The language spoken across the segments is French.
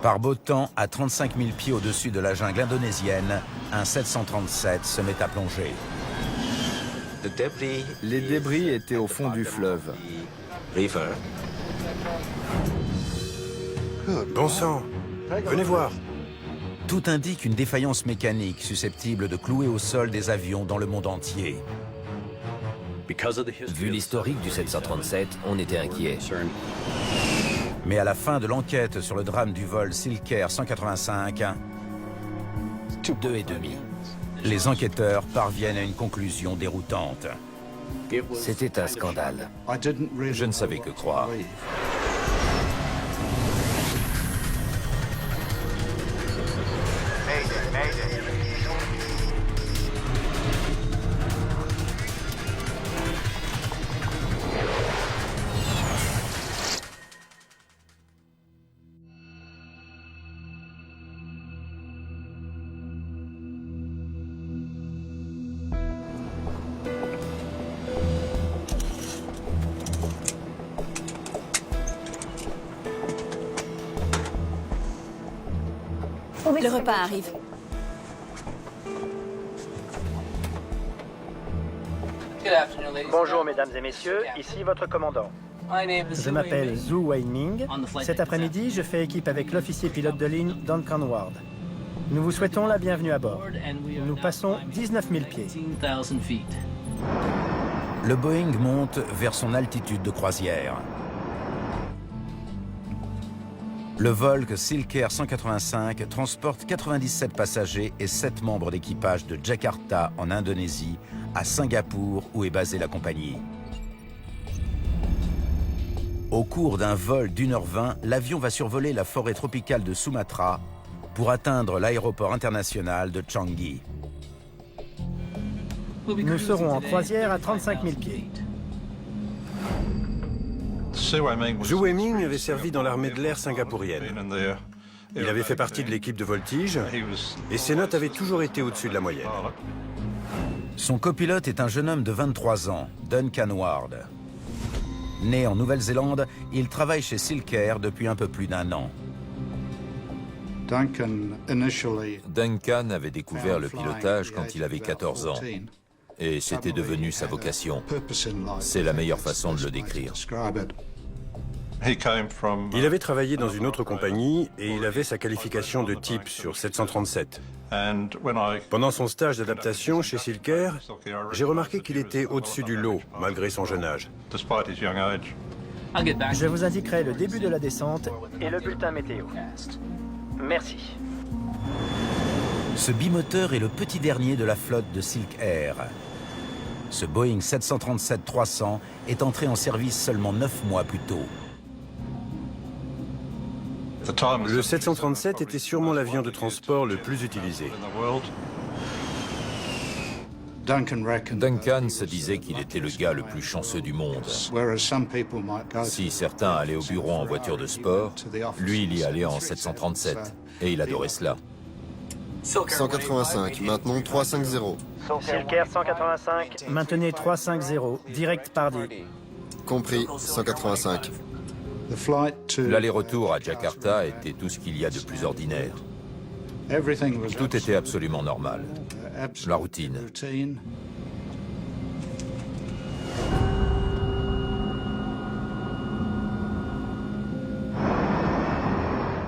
Par beau temps, à 35 000 pieds au-dessus de la jungle indonésienne, un 737 se met à plonger. Les débris étaient au fond du fleuve. Bon sang, venez voir. Tout indique une défaillance mécanique susceptible de clouer au sol des avions dans le monde entier. Vu l'historique du 737, on était inquiet. Mais à la fin de l'enquête sur le drame du vol Silk Air 185, 2,5. les enquêteurs parviennent à une conclusion déroutante. C'était un scandale. Je ne savais que croire. Le repas arrive. Bonjour mesdames et messieurs, ici votre commandant. Je m'appelle Zhu Weiming. Cet après-midi, je fais équipe avec l'officier pilote de ligne Duncan Ward. Nous vous souhaitons la bienvenue à bord. Nous passons 19 000 pieds. Le Boeing monte vers son altitude de croisière. Le Volk Silk Air 185 transporte 97 passagers et 7 membres d'équipage de Jakarta en Indonésie à Singapour où est basée la compagnie. Au cours d'un vol d'1h20, l'avion va survoler la forêt tropicale de Sumatra pour atteindre l'aéroport international de Changi. Nous serons en croisière à 35 000 pieds. Zhu Weiming avait servi dans l'armée de l'air singapourienne. Il avait fait partie de l'équipe de voltige et ses notes avaient toujours été au-dessus de la moyenne. Son copilote est un jeune homme de 23 ans, Duncan Ward. Né en Nouvelle-Zélande, il travaille chez Silk Air depuis un peu plus d'1 an. Duncan avait découvert le pilotage quand il avait 14 ans. Et c'était devenu sa vocation. C'est la meilleure façon de le décrire. Il avait travaillé dans une autre compagnie et il avait sa qualification de type sur 737. Pendant son stage d'adaptation chez Silk Air, j'ai remarqué qu'il était au-dessus du lot, malgré son jeune âge. Je vous indiquerai le début de la descente et le bulletin météo. Merci. Ce bimoteur est le petit dernier de la flotte de Silk Air. Ce Boeing 737-300 est entré en service seulement 9 mois plus tôt. Le 737 était sûrement l'avion de transport le plus utilisé. Duncan se disait qu'il était le gars le plus chanceux du monde. Si certains allaient au bureau en voiture de sport, lui, il y allait en 737. Et il adorait cela. 185, maintenons 350. Silk Air 185, maintenez 350, direct Pardy. Compris, 185. L'aller-retour à Jakarta était tout ce qu'il y a de plus ordinaire. Tout était absolument normal. La routine.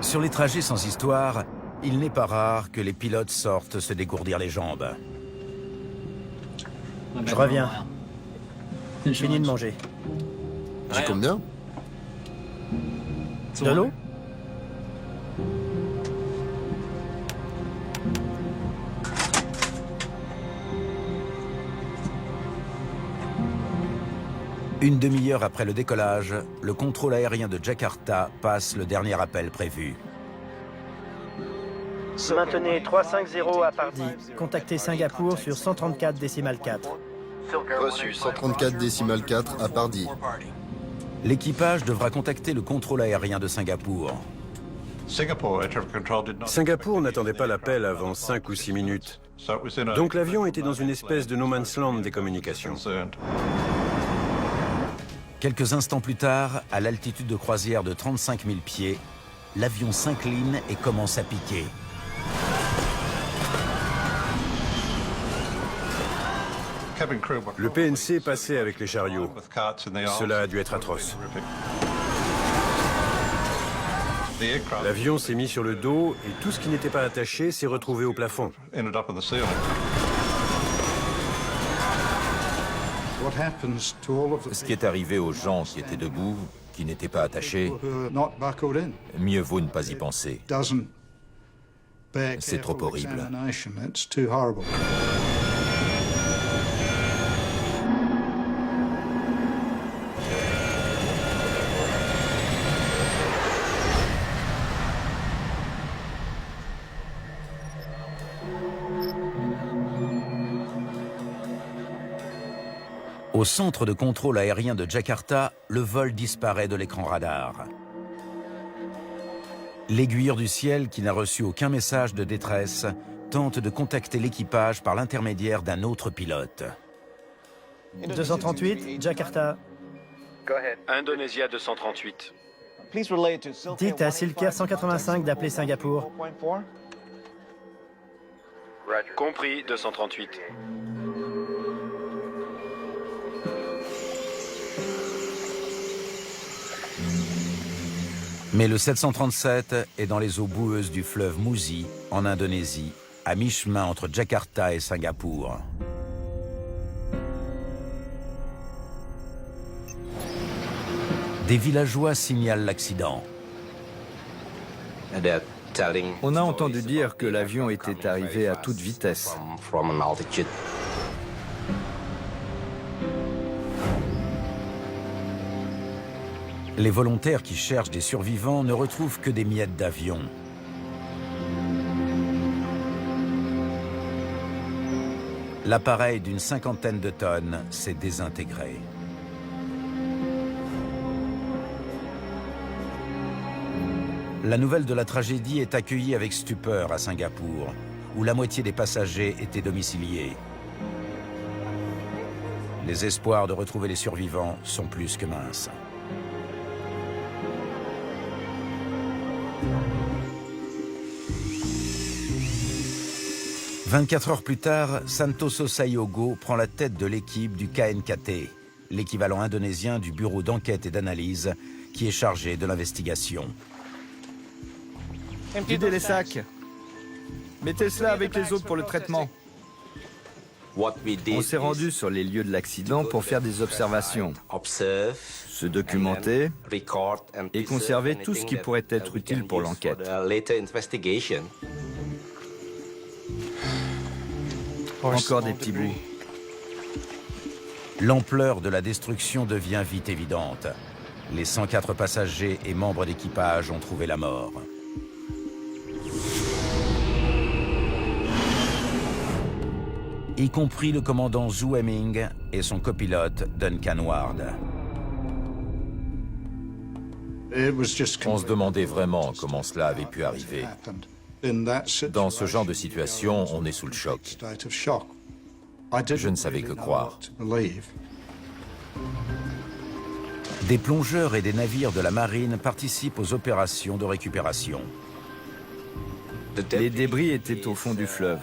Sur les trajets sans histoire, il n'est pas rare que les pilotes sortent se dégourdir les jambes. Je reviens. Fini de manger. J'ai combien? De l'eau? Une demi-heure après le décollage, le contrôle aérien de Jakarta passe le dernier appel prévu. Maintenez 350 à Pardy. Contactez Singapour sur 134 décimal 4. Reçu, 134 décimal 4 à Pardy. L'équipage devra contacter le contrôle aérien de Singapour. Singapour n'attendait pas l'appel avant 5 ou 6 minutes. Donc l'avion était dans une espèce de no man's land des communications. Quelques instants plus tard, à l'altitude de croisière de 35 000 pieds, l'avion s'incline et commence à piquer. Le PNC passait avec les chariots. Cela a dû être atroce. L'avion s'est mis sur le dos et tout ce qui n'était pas attaché s'est retrouvé au plafond. Ce qui est arrivé aux gens qui étaient debout, qui n'étaient pas attachés, mieux vaut ne pas y penser. C'est trop horrible. Au centre de contrôle aérien de Jakarta, le vol disparaît de l'écran radar. L'aiguilleur du ciel, qui n'a reçu aucun message de détresse, tente de contacter l'équipage par l'intermédiaire d'un autre pilote. 238, Jakarta. Indonesia 238. Dites à Silker 185 d'appeler Singapour. Compris 238. Mais le 737 est dans les eaux boueuses du fleuve Musi, en Indonésie, à mi-chemin entre Jakarta et Singapour. Des villageois signalent l'accident. On a entendu dire que l'avion était arrivé à toute vitesse. Les volontaires qui cherchent des survivants ne retrouvent que des miettes d'avion. L'appareil d'une 50aine de tonnes s'est désintégré. La nouvelle de la tragédie est accueillie avec stupeur à Singapour, où la moitié des passagers étaient domiciliés. Les espoirs de retrouver les survivants sont plus que minces. 24 heures plus tard, Santoso Sayogo prend la tête de l'équipe du KNKT, l'équivalent indonésien du bureau d'enquête et d'analyse qui est chargé de l'investigation. Videz les sacs. Mettez cela avec les autres pour le traitement. On s'est rendu sur les lieux de l'accident pour faire des observations, se documenter et conserver tout ce qui pourrait être utile pour l'enquête. Encore des petits bouts. L'ampleur de la destruction devient vite évidente. Les 104 passagers et membres d'équipage ont trouvé la mort. Y compris le commandant Zhu Weiming et son copilote Duncan Ward. On se demandait vraiment comment cela avait pu arriver. Dans ce genre de situation, on est sous le choc. Je ne savais que croire. Des plongeurs et des navires de la marine participent aux opérations de récupération. Les débris étaient au fond du fleuve.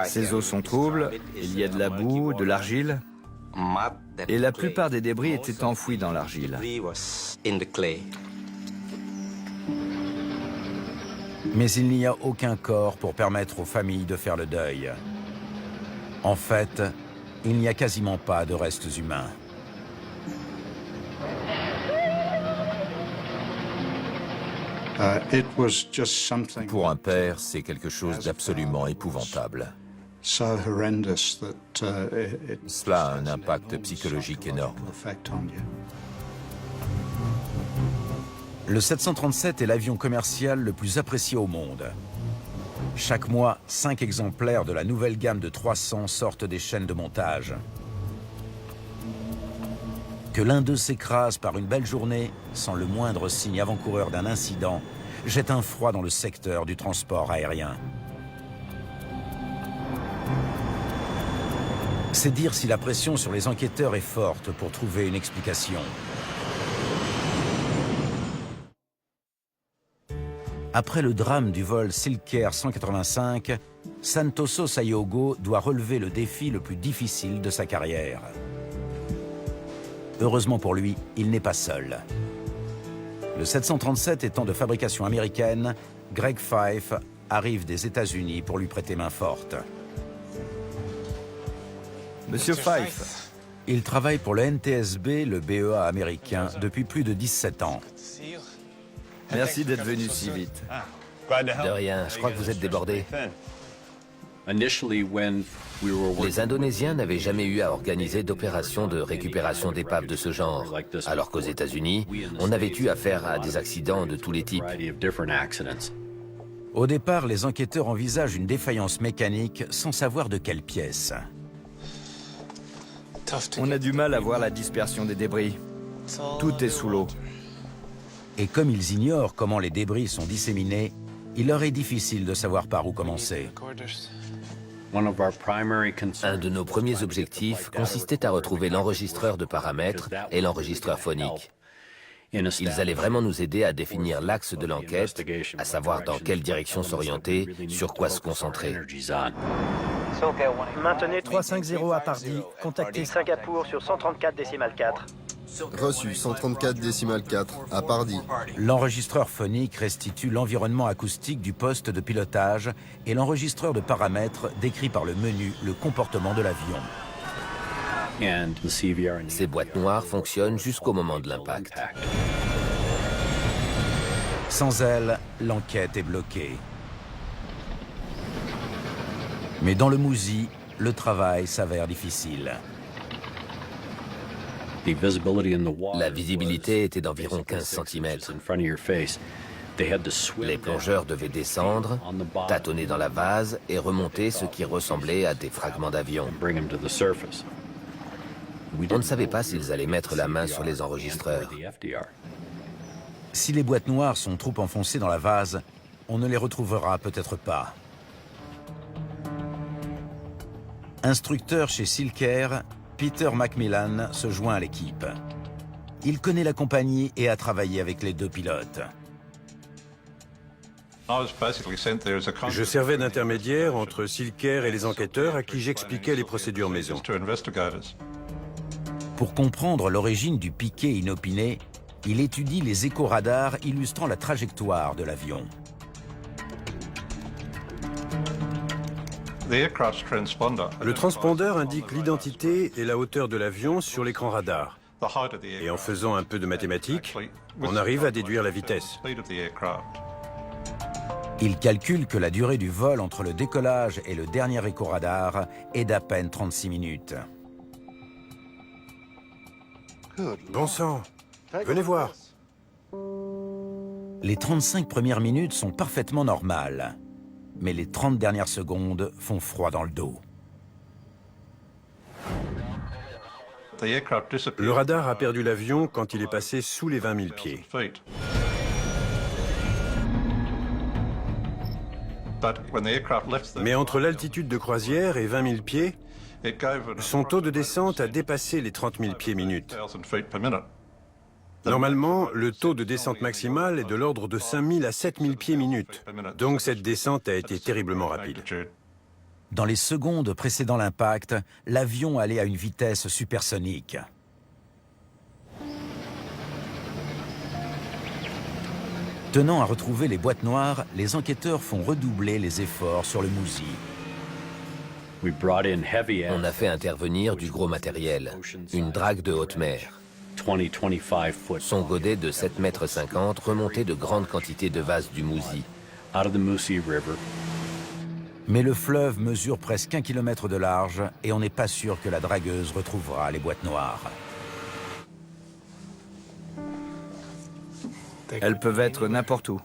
Ces eaux sont troubles, il y a de la boue, de l'argile, et la plupart des débris étaient enfouis dans l'argile. Mais il n'y a aucun corps pour permettre aux familles de faire le deuil. En fait, il n'y a quasiment pas de restes humains. Pour un père, c'est quelque chose d'absolument épouvantable. Cela a un impact psychologique énorme. Le 737 est l'avion commercial le plus apprécié au monde. Chaque mois, 5 exemplaires de la nouvelle gamme de 300 sortent des chaînes de montage. Que l'un d'eux s'écrase par une belle journée, sans le moindre signe avant-coureur d'un incident, jette un froid dans le secteur du transport aérien. C'est dire si la pression sur les enquêteurs est forte pour trouver une explication. Après le drame du vol Silk Air 185, Santoso Sayogo doit relever le défi le plus difficile de sa carrière. Heureusement pour lui, il n'est pas seul. Le 737 étant de fabrication américaine, Greg Fife arrive des États-Unis pour lui prêter main forte. Monsieur Fife. Il travaille pour le NTSB, le BEA américain, depuis plus de 17 ans. Merci d'être venu si vite. De rien, je crois que vous êtes débordé. Les Indonésiens n'avaient jamais eu à organiser d'opérations de récupération d'épaves de ce genre, alors qu'aux États-Unis, on avait eu affaire à des accidents de tous les types. Au départ, les enquêteurs envisagent une défaillance mécanique sans savoir de quelle pièce. On a du mal à voir la dispersion des débris. Tout est sous l'eau. Et comme ils ignorent comment les débris sont disséminés, il leur est difficile de savoir par où commencer. Un de nos premiers objectifs consistait à retrouver l'enregistreur de paramètres et l'enregistreur phonique. Ils allaient vraiment nous aider à définir l'axe de l'enquête, à savoir dans quelle direction s'orienter, sur quoi se concentrer. Maintenez 350 à Pardy. Contactez Singapour sur 134,4. Reçu 134,4 à Pardy. L'enregistreur phonique restitue l'environnement acoustique du poste de pilotage et l'enregistreur de paramètres décrit par le menu le comportement de l'avion. Ces boîtes noires fonctionnent jusqu'au moment de l'impact. Sans elles, l'enquête est bloquée. Mais dans le Mousi, le travail s'avère difficile. La visibilité était d'environ 15 cm. Les plongeurs devaient descendre, tâtonner dans la vase et remonter ce qui ressemblait à des fragments d'avion. On ne savait pas s'ils allaient mettre la main sur les enregistreurs. Si les boîtes noires sont trop enfoncées dans la vase, on ne les retrouvera peut-être pas. Instructeur chez Silk Air, Peter Macmillan se joint à l'équipe. Il connaît la compagnie et a travaillé avec les deux pilotes. Je servais d'intermédiaire entre Silk Air et les enquêteurs à qui j'expliquais les procédures maison. Pour comprendre l'origine du piqué inopiné, il étudie les écho-radars illustrant la trajectoire de l'avion. Le transpondeur indique l'identité et la hauteur de l'avion sur l'écran radar. Et en faisant un peu de mathématiques, on arrive à déduire la vitesse. Il calcule que la durée du vol entre le décollage et le dernier écho-radar est d'à peine 36 minutes. Bon sang, venez voir. Les 35 premières minutes sont parfaitement normales. Mais les 30 dernières secondes font froid dans le dos. Le radar a perdu l'avion quand il est passé sous les 20 000 pieds. Mais entre l'altitude de croisière et 20 000 pieds, son taux de descente a dépassé les 30 000 pieds minutes. Normalement, le taux de descente maximale est de l'ordre de 5 000 à 7 000 pieds minutes. Donc cette descente a été terriblement rapide. Dans les secondes précédant l'impact, l'avion allait à une vitesse supersonique. Tenant à retrouver les boîtes noires, les enquêteurs font redoubler les efforts sur le Mousi. On a fait intervenir du gros matériel, une drague de haute mer. Son godet de 7,50 m remontait de grandes quantités de vases du Mousi. Mais le fleuve mesure presque 1 km de large et on n'est pas sûr que la dragueuse retrouvera les boîtes noires. Elles peuvent être n'importe où.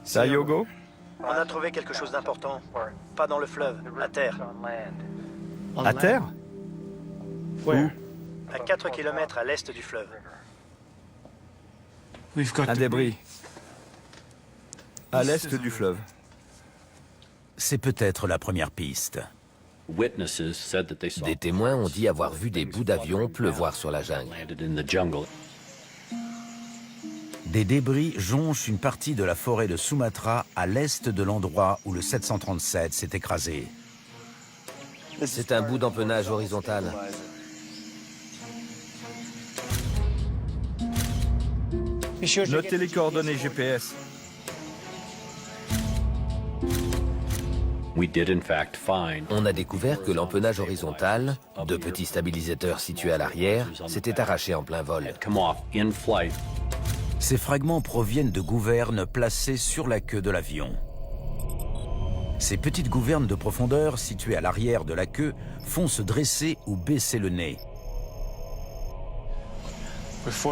Sayogo? On a trouvé quelque chose d'important. Pas dans le fleuve, à terre. À terre? Ouais. À 4 km à l'est du fleuve. Un débris. À l'est du fleuve. C'est peut-être la première piste. Des témoins ont dit avoir vu des bouts d'avion pleuvoir sur la jungle. Des débris jonchent une partie de la forêt de Sumatra à l'est de l'endroit où le 737 s'est écrasé. C'est un bout d'empennage horizontal. Notez les coordonnées GPS. On a découvert que l'empennage horizontal, de petits stabilisateurs situés à l'arrière, s'était arraché en plein vol. Ces fragments proviennent de gouvernes placées sur la queue de l'avion. Ces petites gouvernes de profondeur situées à l'arrière de la queue font se dresser ou baisser le nez.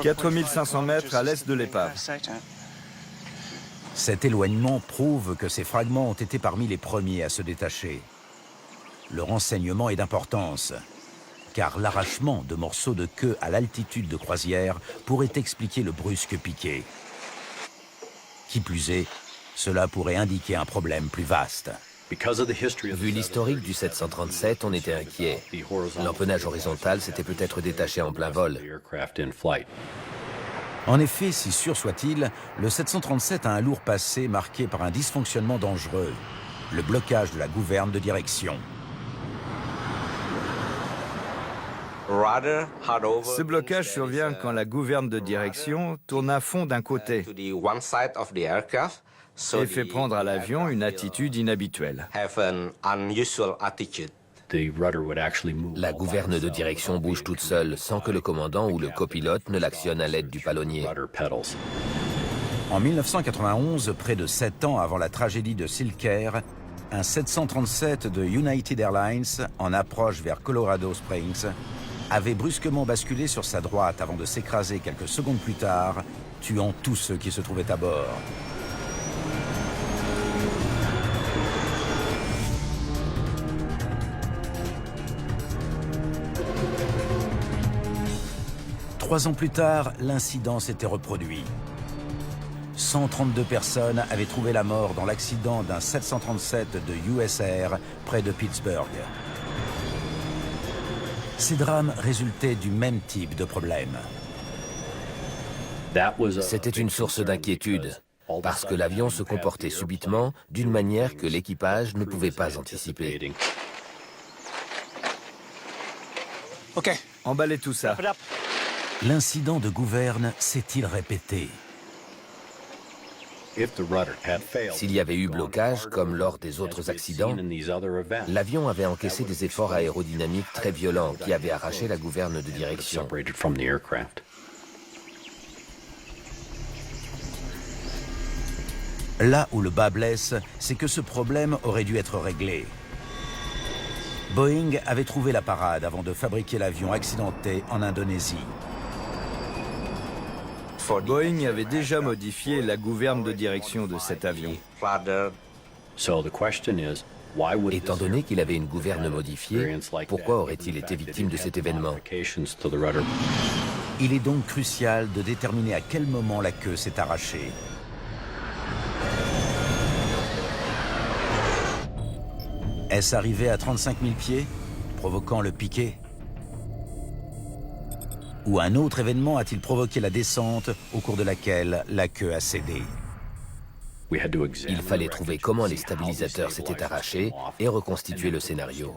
4500 mètres à l'est de l'épave. Cet éloignement prouve que ces fragments ont été parmi les premiers à se détacher. Le renseignement est d'importance, car l'arrachement de morceaux de queue à l'altitude de croisière pourrait expliquer le brusque piqué. Qui plus est, cela pourrait indiquer un problème plus vaste. Vu l'historique du 737, on était inquiet. L'empennage horizontal s'était peut-être détaché en plein vol. En effet, si sûr soit-il, le 737 a un lourd passé marqué par un dysfonctionnement dangereux, le blocage de la gouverne de direction. Ce blocage survient quand la gouverne de direction tourne à fond d'un côté et fait prendre à l'avion une attitude inhabituelle. La gouverne de direction bouge toute seule, sans que le commandant ou le copilote ne l'actionne à l'aide du palonnier. En 1991, près de 7 ans avant la tragédie de Silk Air, un 737 de United Airlines, en approche vers Colorado Springs, avait brusquement basculé sur sa droite avant de s'écraser quelques secondes plus tard, tuant tous ceux qui se trouvaient à bord. Trois ans plus tard, l'incident s'était reproduit. 132 personnes avaient trouvé la mort dans l'accident d'un 737 de US Air près de Pittsburgh. Ces drames résultaient du même type de problème. C'était une source d'inquiétude, parce que l'avion se comportait subitement d'une manière que l'équipage ne pouvait pas anticiper. Emballez tout ça. L'incident de gouverne s'est-il répété? S'il y avait eu blocage, comme lors des autres accidents, l'avion avait encaissé des efforts aérodynamiques très violents qui avaient arraché la gouverne de direction. Là où le bas blesse, c'est que ce problème aurait dû être réglé. Boeing avait trouvé la parade avant de fabriquer l'avion accidenté en Indonésie. Boeing avait déjà modifié la gouverne de direction de cet avion. Étant donné qu'il avait une gouverne modifiée, pourquoi aurait-il été victime de cet événement? Il est donc crucial de déterminer à quel moment la queue s'est arrachée. Est-ce arrivé à 35 000 pieds, provoquant le piqué? Ou un autre événement a-t-il provoqué la descente au cours de laquelle la queue a cédé? Il fallait trouver comment les stabilisateurs s'étaient arrachés et reconstituer le scénario.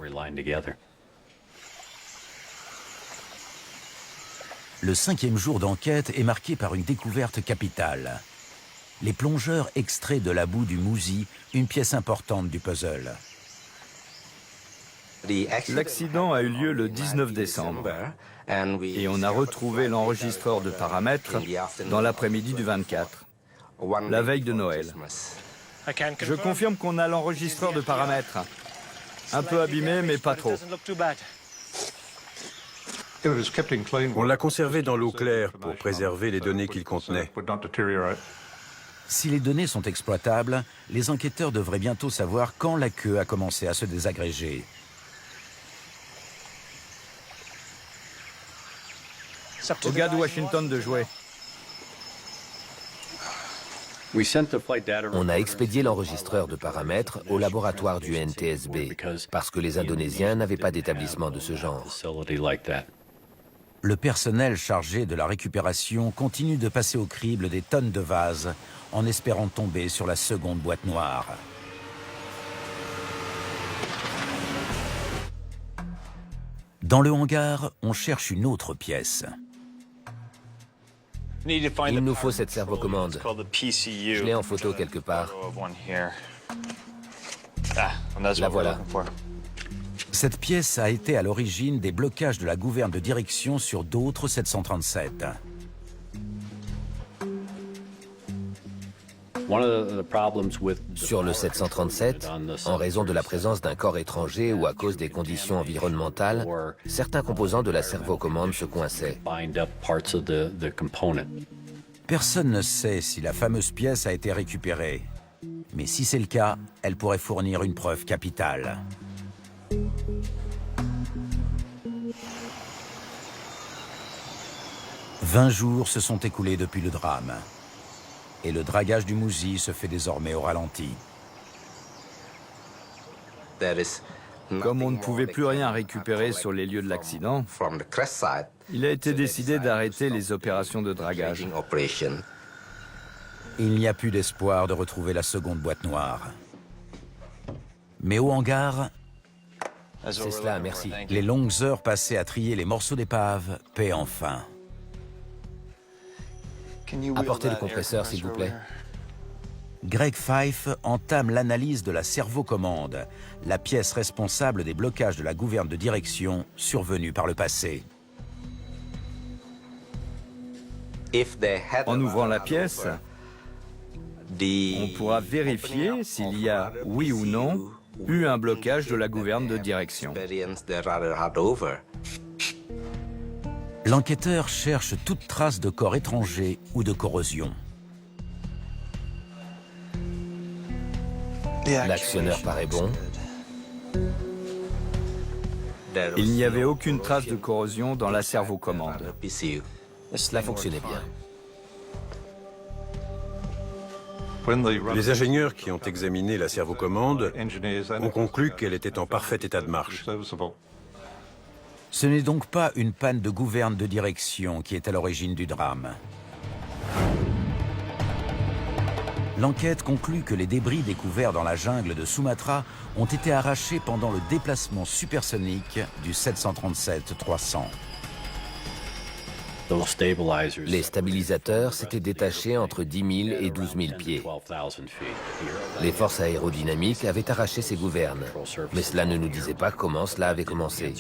Le 5e jour d'enquête est marqué par une découverte capitale. Les plongeurs extraient de la boue du Mousi une pièce importante du puzzle. L'accident a eu lieu le 19 décembre et on a retrouvé l'enregistreur de paramètres dans l'après-midi du 24, la veille de Noël. Je confirme qu'on a l'enregistreur de paramètres. Un peu abîmé, mais pas trop. On l'a conservé dans l'eau claire pour préserver les données qu'il contenait. Si les données sont exploitables, les enquêteurs devraient bientôt savoir quand la queue a commencé à se désagréger. Au gars de Washington de jouer. On a expédié l'enregistreur de paramètres au laboratoire du NTSB parce que les Indonésiens n'avaient pas d'établissement de ce genre. Le personnel chargé de la récupération continue de passer au crible des tonnes de vases en espérant tomber sur la seconde boîte noire. Dans le hangar, on cherche une autre pièce. Il nous faut cette servocommande. Je l'ai en photo quelque part. La voilà. Cette pièce a été à l'origine des blocages de la gouverne de direction sur d'autres 737. Sur le 737, en raison de la présence d'un corps étranger ou à cause des conditions environnementales, certains composants de la servocommande se coinçaient. Personne ne sait si la fameuse pièce a été récupérée. Mais si c'est le cas, elle pourrait fournir une preuve capitale. « 20 jours se sont écoulés depuis le drame. Et le dragage du Mousi se fait désormais au ralenti. Comme on ne pouvait plus rien récupérer sur les lieux de l'accident, il a été décidé d'arrêter les opérations de dragage. Il n'y a plus d'espoir de retrouver la seconde boîte noire. Mais au hangar, C'est cela, merci. les longues heures passées à trier les morceaux d'épave paient enfin. Apportez le compresseur, s'il vous plaît. Greg Fife entame l'analyse de la servocommande, la pièce responsable des blocages de la gouverne de direction survenus par le passé. En ouvrant la pièce, on pourra vérifier s'il y a, oui ou non, eu un blocage de la gouverne de direction. L'enquêteur cherche toute trace de corps étranger ou de corrosion. L'actionneur paraît bon. Il n'y avait aucune trace de corrosion dans la servocommande. Cela fonctionnait bien. Les ingénieurs qui ont examiné la servocommande ont conclu qu'elle était en parfait état de marche. Ce n'est donc pas une panne de gouverne de direction qui est à l'origine du drame. L'enquête conclut que les débris découverts dans la jungle de Sumatra ont été arrachés pendant le déplacement supersonique du 737-300. Les stabilisateurs s'étaient détachés entre 10 000 et 12 000 pieds. Les forces aérodynamiques avaient arraché ces gouvernes, mais cela ne nous disait pas comment cela avait commencé.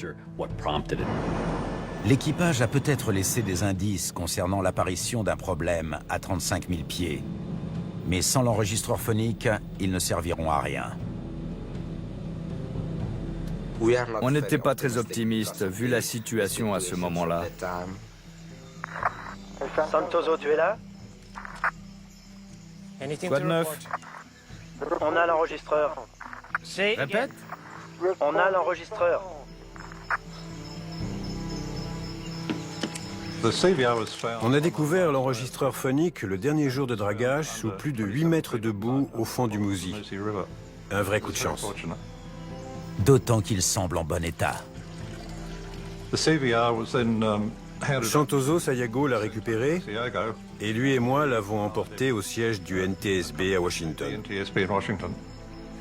L'équipage a peut-être laissé des indices concernant l'apparition d'un problème à 35 000 pieds. Mais sans l'enregistreur phonique, ils ne serviront à rien. On n'était pas très optimiste vu la situation à ce moment-là. Santoso, tu es là? Quoi de neuf? On a l'enregistreur. Répète? On a l'enregistreur. On a découvert l'enregistreur phonique le dernier jour de dragage sous plus de 8 mètres de boue au fond du Mousi. Un vrai coup de chance. D'autant qu'il semble en bon état. Santoso Sayago l'a récupéré et lui et moi l'avons emporté au siège du NTSB à Washington.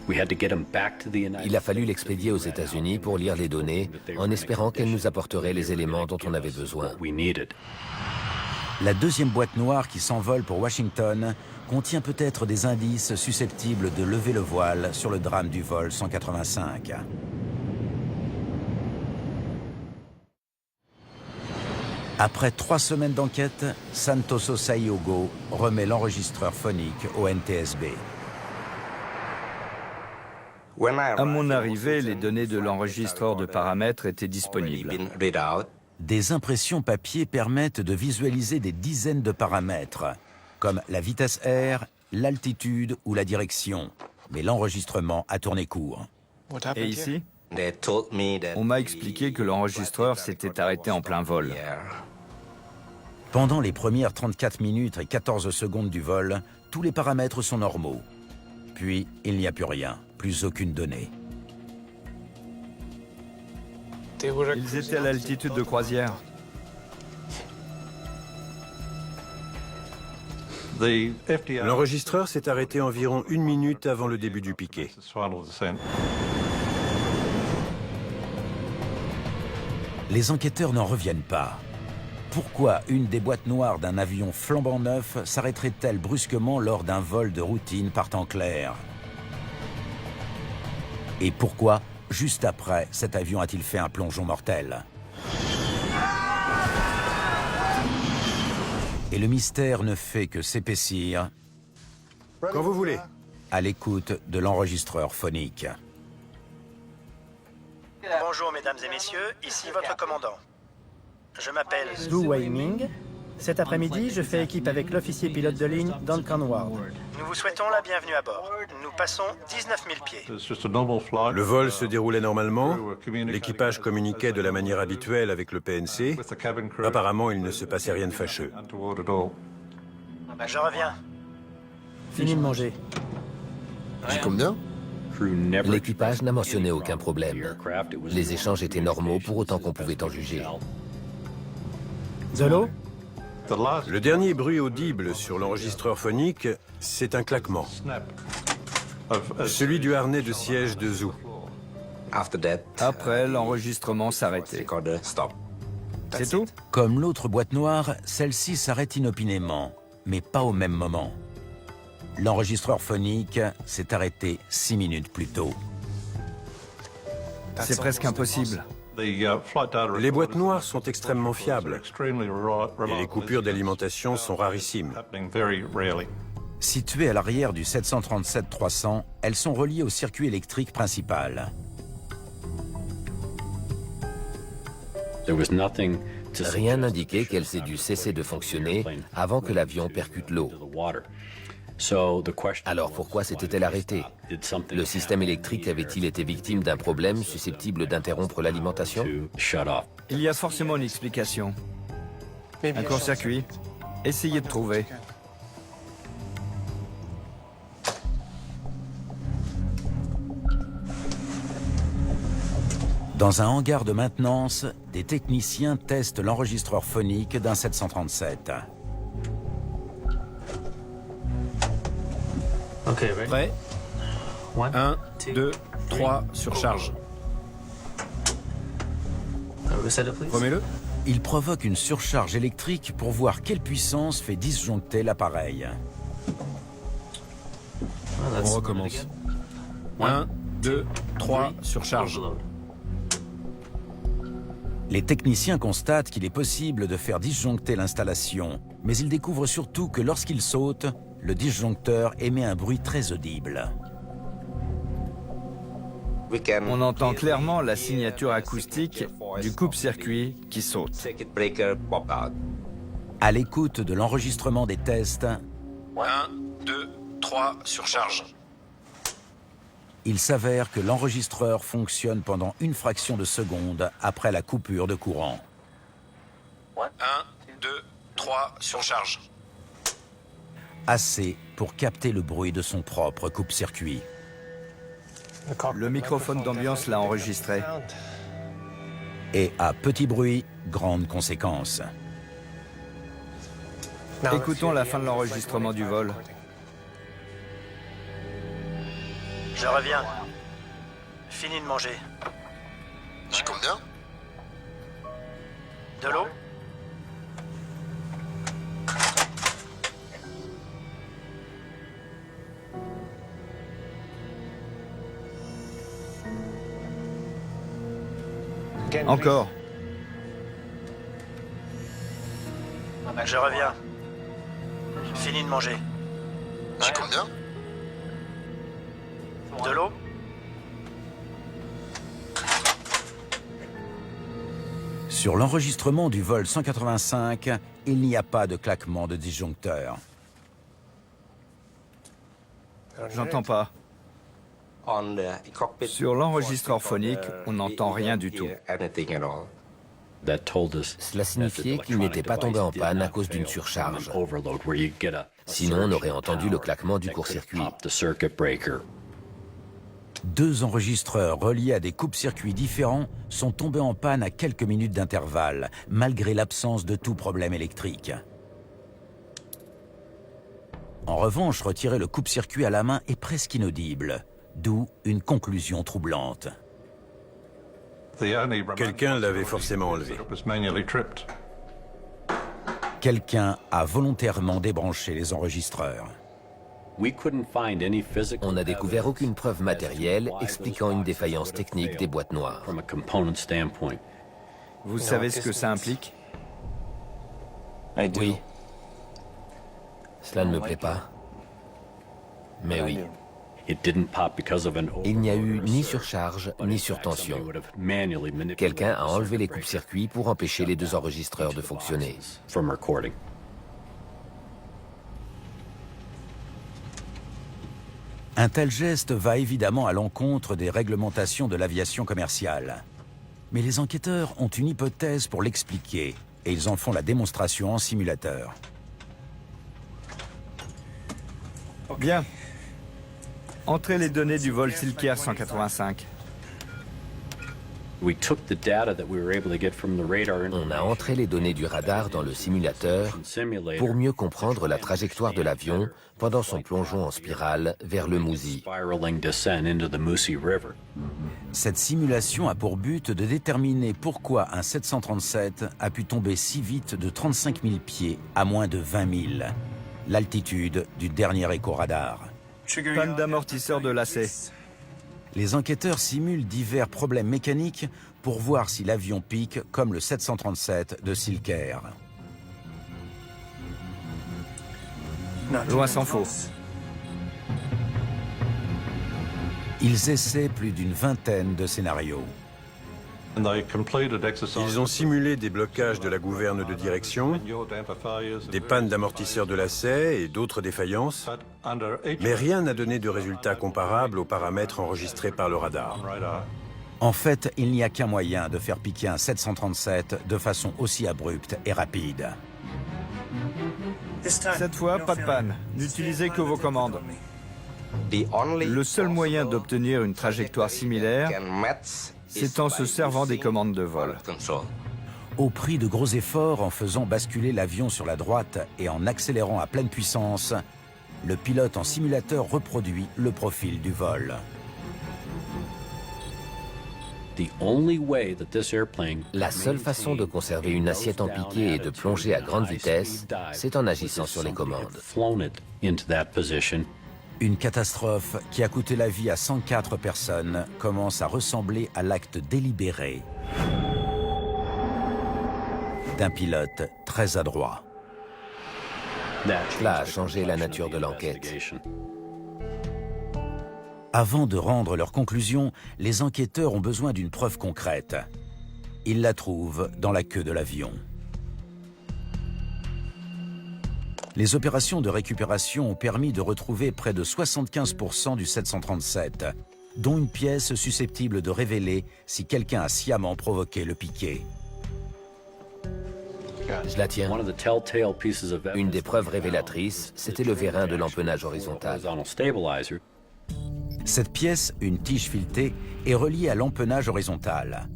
Il a fallu l'expédier aux États-Unis pour lire les données, en espérant qu'elle nous apporterait les éléments dont on avait besoin. La deuxième boîte noire qui s'envole pour Washington contient peut-être des indices susceptibles de lever le voile sur le drame du vol 185. Après 3 semaines d'enquête, Santoso Sayago remet l'enregistreur phonique au NTSB. À mon arrivée, les données de l'enregistreur de paramètres étaient disponibles. Des impressions papier permettent de visualiser des dizaines de paramètres, comme la vitesse R, l'altitude ou la direction. Mais l'enregistrement a tourné court. Et ici, on m'a expliqué que l'enregistreur s'était arrêté en plein vol. Pendant les premières 34 minutes et 14 secondes du vol, tous les paramètres sont normaux. Puis, il n'y a plus rien, plus aucune donnée. Ils étaient à l'altitude de croisière. L'enregistreur s'est arrêté environ 1 minute avant le début du piqué. Les enquêteurs n'en reviennent pas. Pourquoi une des boîtes noires d'un avion flambant neuf s'arrêterait-elle brusquement lors d'un vol de routine par temps clair? Et pourquoi, juste après, cet avion a-t-il fait un plongeon mortel? Et le mystère ne fait que s'épaissir Quand vous voulez. à l'écoute de l'enregistreur phonique. Bonjour mesdames et messieurs, ici votre commandant. Je m'appelle Zhu Weiming. Cet après-midi, je fais équipe avec l'officier pilote de ligne Duncan Ward. Nous vous souhaitons la bienvenue à bord. Nous passons 19 000 pieds. Le vol se déroulait normalement. L'équipage communiquait de la manière habituelle avec le PNC. Apparemment, il ne se passait rien de fâcheux. Je reviens. Fini de manger. J'y compte bien. L'équipage n'a mentionné aucun problème. Les échanges étaient normaux pour autant qu'on pouvait en juger. De l'eau? Le dernier bruit audible sur l'enregistreur phonique, c'est un claquement. Celui du harnais de siège de Zhu. Après, l'enregistrement s'arrêtait. C'est tout? Comme l'autre boîte noire, celle-ci s'arrête inopinément, mais pas au même moment. L'enregistreur phonique s'est arrêté 6 minutes plus tôt. C'est presque impossible. Les boîtes noires sont extrêmement fiables et les coupures d'alimentation sont rarissimes. Situées à l'arrière du 737-300, elles sont reliées au circuit électrique principal. Rien n'indiquait qu'elle s'est dû cesser de fonctionner avant que l'avion percute l'eau. Alors pourquoi s'était-elle arrêtée? Le système électrique avait-il été victime d'un problème susceptible d'interrompre l'alimentation? Il y a forcément une explication. Un court-circuit. Essayez de trouver. Dans un hangar de maintenance, des techniciens testent l'enregistreur phonique d'un 737. Prêt? 1, 2, 3, surcharge. Remets-le. Il provoque une surcharge électrique pour voir quelle puissance fait disjoncter l'appareil. On recommence. 1, 2, 3, surcharge. Les techniciens constatent qu'il est possible de faire disjoncter l'installation, mais ils découvrent surtout que lorsqu'il saute, le disjoncteur émet un bruit très audible. On entend clairement la signature acoustique du coupe-circuit qui saute. À l'écoute de l'enregistrement des tests, 1, 2, 3, surcharge. il s'avère que l'enregistreur fonctionne pendant une fraction de seconde après la coupure de courant. 1, 2, 3, surcharge. Assez pour capter le bruit de son propre coupe-circuit. Le microphone d'ambiance l'a enregistré. Et à petit bruit, grande conséquence. Écoutons la fin de l'enregistrement du vol. Je reviens. Fini de manger. J'y compte bien. De l'eau? Encore. Je reviens. Fini de manger. J'y compte bien. De l'eau? Sur l'enregistrement du vol 185, il n'y a pas de claquement de disjoncteur. J'entends pas. Sur l'enregistreur phonique, on n'entend rien du tout. Cela signifiait qu'il n'était pas tombé en panne à cause d'une surcharge. Sinon, on aurait entendu le claquement du court-circuit. 2 enregistreurs reliés à des coupes-circuits différents sont tombés en panne à quelques minutes d'intervalle, malgré l'absence de tout problème électrique. En revanche, retirer le coupe-circuit à la main est presque inaudible, d'où une conclusion troublante. Quelqu'un l'avait forcément enlevé. Quelqu'un a volontairement débranché les enregistreurs. On n'a découvert aucune preuve matérielle expliquant une défaillance technique des boîtes noires. Vous savez ce que ça implique? Oui. Cela ne me plaît pas. Mais oui. Il n'y a eu ni surcharge, ni surtension. Quelqu'un a enlevé les coupes-circuits pour empêcher les 2 enregistreurs de fonctionner. Un tel geste va évidemment à l'encontre des réglementations de l'aviation commerciale. Mais les enquêteurs ont une hypothèse pour l'expliquer, et ils en font la démonstration en simulateur. Bien. Entrez les données du vol Silker 185. On a entré les données du radar dans le simulateur pour mieux comprendre la trajectoire de l'avion pendant son plongeon en spirale vers le Musi. Cette simulation a pour but de déterminer pourquoi un 737 a pu tomber si vite de 35 000 pieds à moins de 20 000, l'altitude du dernier écho-radar. Panne d'amortisseur de lacet. Les enquêteurs simulent divers problèmes mécaniques pour voir si l'avion pique comme le 737 de Silker. Loin s'en faut. Ils essaient plus d'une vingtaine de scénarios. Ils ont simulé des blocages de la gouverne de direction, des pannes d'amortisseurs de lacet et d'autres défaillances, mais rien n'a donné de résultat comparable aux paramètres enregistrés par le radar. En fait, il n'y a qu'un moyen de faire piquer un 737 de façon aussi abrupte et rapide. Cette fois, pas de panne. N'utilisez que vos commandes. Le seul moyen d'obtenir une trajectoire similaire, c'est en se servant des commandes de vol. Au prix de gros efforts, en faisant basculer l'avion sur la droite et en accélérant à pleine puissance, le pilote en simulateur reproduit le profil du vol. La seule façon de conserver une assiette en piqué et de plonger à grande vitesse, c'est en agissant sur les commandes. Une catastrophe qui a coûté la vie à 104 personnes commence à ressembler à l'acte délibéré d'un pilote très adroit. Cela a changé la nature de l'enquête. Avant de rendre leurs conclusions, les enquêteurs ont besoin d'une preuve concrète. Ils la trouvent dans la queue de l'avion. Les opérations de récupération ont permis de retrouver près de 75% du 737, dont une pièce susceptible de révéler si quelqu'un a sciemment provoqué le piqué. Je la tiens. Une des preuves révélatrices, c'était le vérin de l'empennage horizontal. Cette pièce, une tige filetée, est reliée à l'empennage horizontal.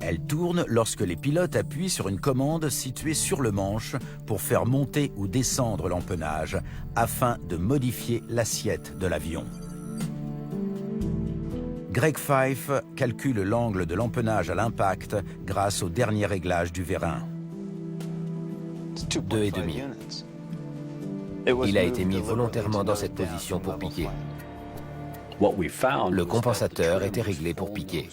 Elle tourne lorsque les pilotes appuient sur une commande située sur le manche pour faire monter ou descendre l'empennage afin de modifier l'assiette de l'avion. Greg Fife calcule l'angle de l'empennage à l'impact grâce au dernier réglage du vérin. 2,5. Il a été mis volontairement dans cette position pour piquer. Le compensateur était réglé pour piquer.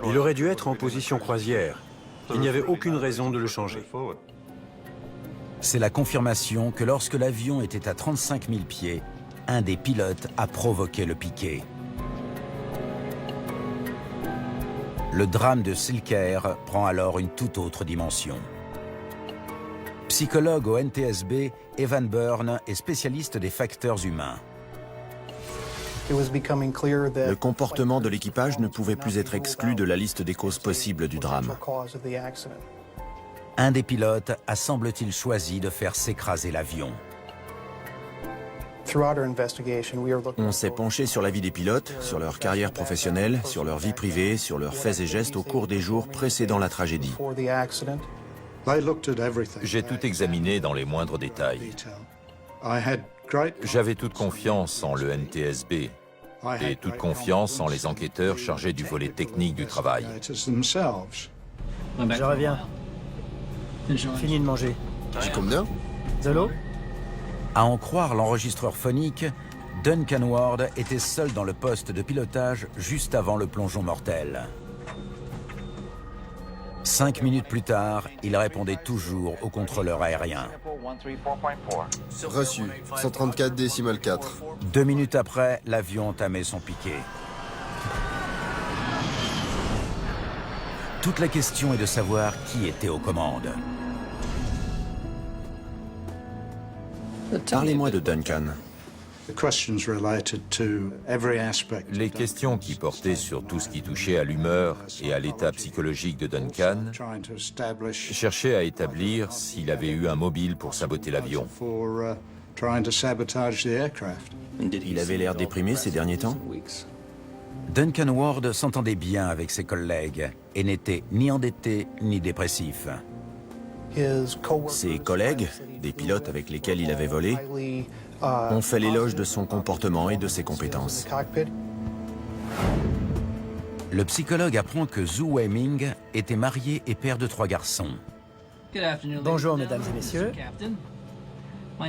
Il aurait dû être en position croisière. Il n'y avait aucune raison de le changer. C'est la confirmation que lorsque l'avion était à 35 000 pieds, un des pilotes a provoqué le piqué. Le drame de Silker prend alors une toute autre dimension. Psychologue au NTSB, Evan Byrne est spécialiste des facteurs humains. Le comportement de l'équipage ne pouvait plus être exclu de la liste des causes possibles du drame. Un des pilotes a, semble-t-il, choisi de faire s'écraser l'avion. On s'est penché sur la vie des pilotes, sur leur carrière professionnelle, sur leur vie privée, sur leurs faits et gestes au cours des jours précédant la tragédie. J'ai tout examiné dans les moindres détails. J'avais toute confiance en le NTSB et toute confiance en les enquêteurs chargés du volet technique du travail. Je reviens. Fini de manger. J'ai combien? De l'eau? À en croire l'enregistreur phonique, Duncan Ward était seul dans le poste de pilotage juste avant le plongeon mortel. 5 minutes plus tard, il répondait toujours au contrôleur aérien. Reçu. 134 décimal 4. 2 minutes après, l'avion entamait son piqué. Toute la question est de savoir qui était aux commandes. Parlez-moi de Duncan. Les questions qui portaient sur tout ce qui touchait à l'humeur et à l'état psychologique de Duncan cherchaient à établir s'il avait eu un mobile pour saboter l'avion. Il avait l'air déprimé ces derniers temps. Duncan Ward s'entendait bien avec ses collègues et n'était ni endetté ni dépressif. Ses collègues, des pilotes avec lesquels il avait volé, ont fait l'éloge de son comportement et de ses compétences. Le psychologue apprend que Zhu Weiming était marié et père de 3 garçons. Bonjour, mesdames et messieurs.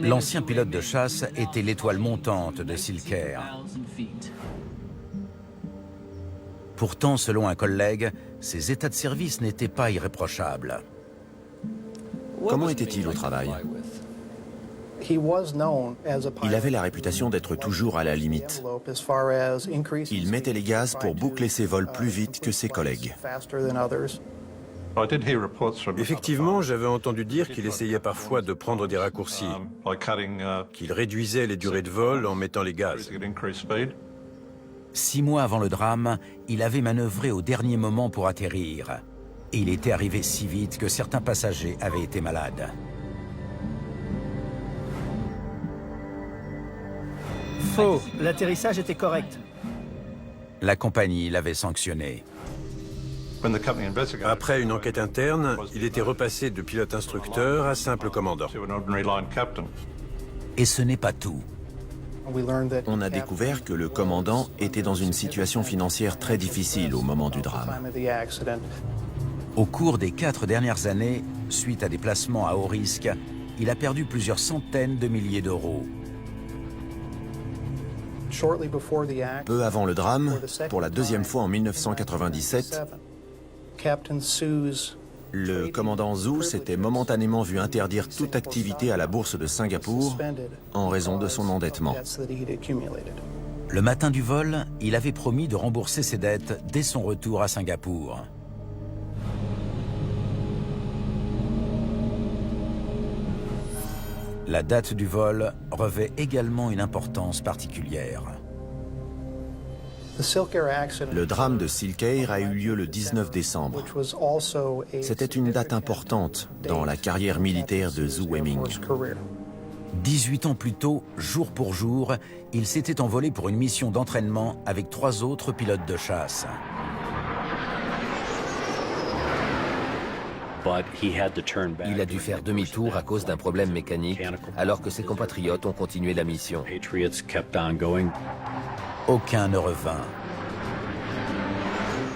L'ancien pilote de chasse était l'étoile montante de Silker. Pourtant, selon un collègue, ses états de service n'étaient pas irréprochables. Comment était-il au travail? Il avait la réputation d'être toujours à la limite. Il mettait les gaz pour boucler ses vols plus vite que ses collègues. Effectivement, j'avais entendu dire qu'il essayait parfois de prendre des raccourcis, qu'il réduisait les durées de vol en mettant les gaz. 6 mois avant le drame, il avait manœuvré au dernier moment pour atterrir. Et il était arrivé si vite que certains passagers avaient été malades. Faux. L'atterrissage était correct. La compagnie l'avait sanctionné. Après une enquête interne, il était repassé de pilote instructeur à simple commandant. Et ce n'est pas tout. On a découvert que le commandant était dans une situation financière très difficile au moment du drame. Au cours des 4 dernières années, suite à des placements à haut risque, il a perdu plusieurs centaines de milliers d'euros. Peu avant le drame, pour la 2e fois en 1997, le commandant Zhu s'était momentanément vu interdire toute activité à la bourse de Singapour en raison de son endettement. Le matin du vol, il avait promis de rembourser ses dettes dès son retour à Singapour. La date du vol revêt également une importance particulière. Le drame de Silker a eu lieu le 19 décembre. C'était une date importante dans la carrière militaire de Zhu Weiming. 18 ans plus tôt, jour pour jour, il s'était envolé pour une mission d'entraînement avec 3 autres pilotes de chasse. Il a dû faire demi-tour à cause d'un problème mécanique, alors que ses compatriotes ont continué la mission. Aucun ne revint.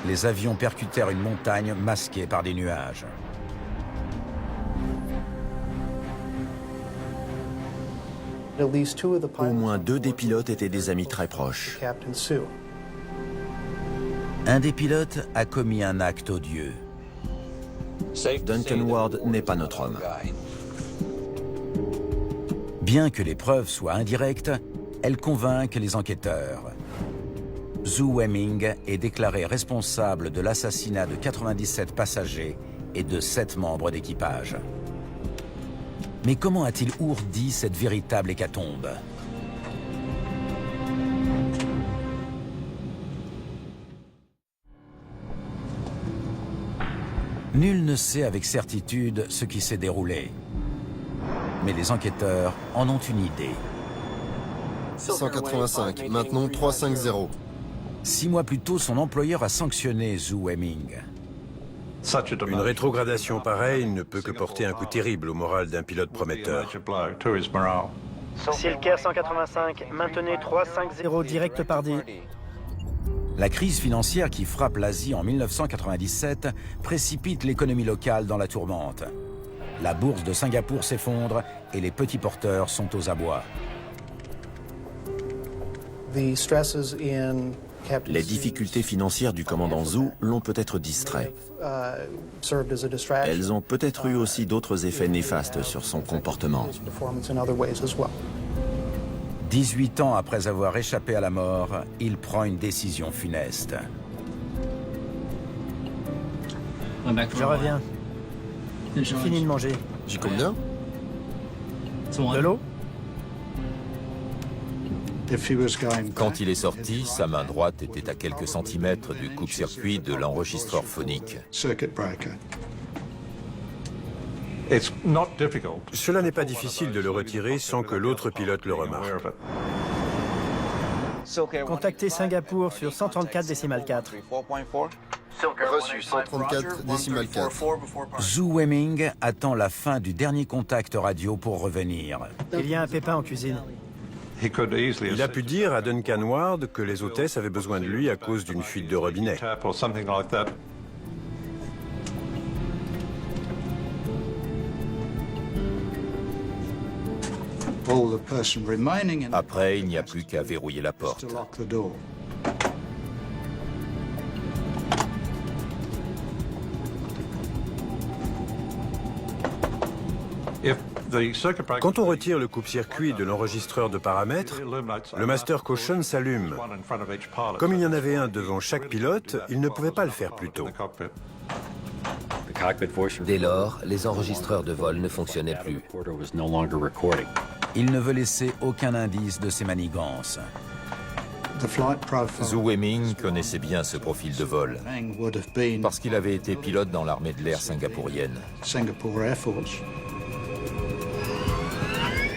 Les avions percutèrent une montagne masquée par des nuages. Au moins 2 des pilotes étaient des amis très proches. Un des pilotes a commis un acte odieux. Duncan Ward n'est pas notre homme. Bien que les preuves soient indirectes, elles convainquent les enquêteurs. Zhu Weiming est déclaré responsable de l'assassinat de 97 passagers et de 7 membres d'équipage. Mais comment a-t-il ourdi cette véritable hécatombe? Nul ne sait avec certitude ce qui s'est déroulé. Mais les enquêteurs en ont une idée. 185, maintenons 350. 6 mois plus tôt, son employeur a sanctionné Zhu Weiming. Une rétrogradation pareille ne peut que porter un coup terrible au moral d'un pilote prometteur. Silker 185, maintenez 350 direct par 10. La crise financière qui frappe l'Asie en 1997 précipite l'économie locale dans la tourmente. La bourse de Singapour s'effondre et les petits porteurs sont aux abois. Les difficultés financières du commandant Zhu l'ont peut-être distrait. Elles ont peut-être eu aussi d'autres effets néfastes sur son comportement. 18 ans après avoir échappé à la mort, il prend une décision funeste. Je reviens. J'ai fini de manger. J'y combien? De l'eau? Quand il est sorti, sa main droite était à quelques centimètres du coupe-circuit de l'enregistreur phonique. Cela n'est pas difficile de le retirer sans que l'autre pilote le remarque. Contactez Singapour sur 134,4. Reçu 134,4. Zhu Weiming attend la fin du dernier contact radio pour revenir. Il y a un pépin en cuisine. Il a pu dire à Duncan Ward que les hôtesses avaient besoin de lui à cause d'une fuite de robinet. Après, il n'y a plus qu'à verrouiller la porte. Quand on retire le coupe-circuit de l'enregistreur de paramètres, le master caution s'allume. Comme il y en avait un devant chaque pilote, il ne pouvait pas le faire plus tôt. Dès lors, les enregistreurs de vol ne fonctionnaient plus. Il ne veut laisser aucun indice de ses manigances. Zhu Weiming connaissait bien ce profil de vol, parce qu'il avait été pilote dans l'armée de l'air singapourienne.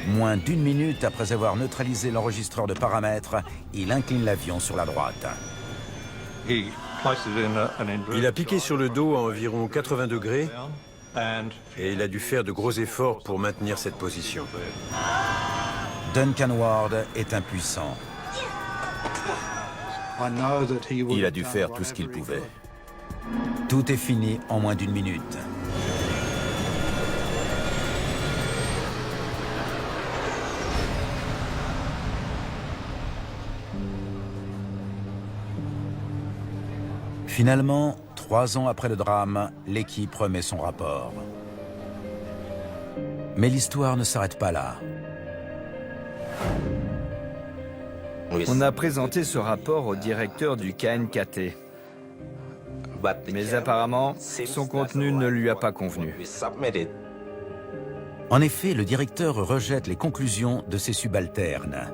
Moins d'1 minute après avoir neutralisé l'enregistreur de paramètres, il incline l'avion sur la droite. Il a piqué sur le dos à environ 80 degrés et il a dû faire de gros efforts pour maintenir cette position. Duncan Ward est impuissant. Il a dû faire tout ce qu'il pouvait. Tout est fini en moins d'1 minute. Finalement, 3 ans après le drame, l'équipe remet son rapport. Mais l'histoire ne s'arrête pas là. On a présenté ce rapport au directeur du KNKT. Mais apparemment, son contenu ne lui a pas convenu. En effet, le directeur rejette les conclusions de ses subalternes.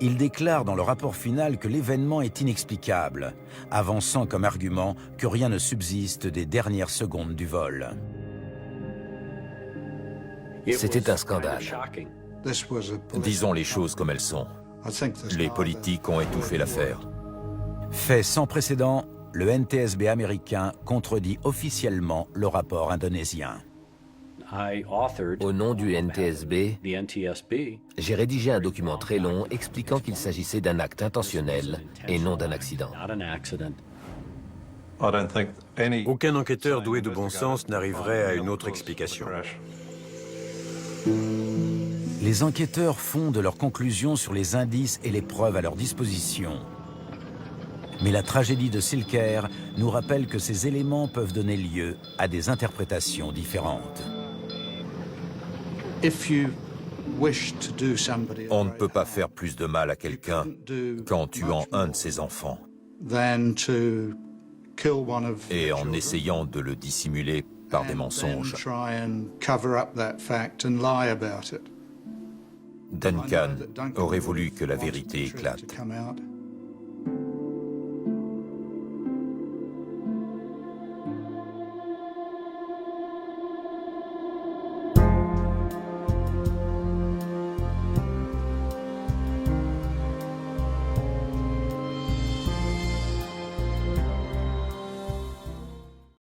Il déclare dans le rapport final que l'événement est inexplicable, avançant comme argument que rien ne subsiste des dernières secondes du vol. C'était un scandale. Disons les choses comme elles sont. Les politiques ont étouffé l'affaire. Fait sans précédent, le NTSB américain contredit officiellement le rapport indonésien. Au nom du NTSB, j'ai rédigé un document très long expliquant qu'il s'agissait d'un acte intentionnel et non d'un accident. Aucun enquêteur doué de bon sens n'arriverait à une autre explication. Les enquêteurs fondent leurs conclusions sur les indices et les preuves à leur disposition. Mais la tragédie de Silker nous rappelle que ces éléments peuvent donner lieu à des interprétations différentes. On ne peut pas faire plus de mal à quelqu'un qu'en tuant un de ses enfants et en essayant de le dissimuler par des mensonges. Duncan aurait voulu que la vérité éclate.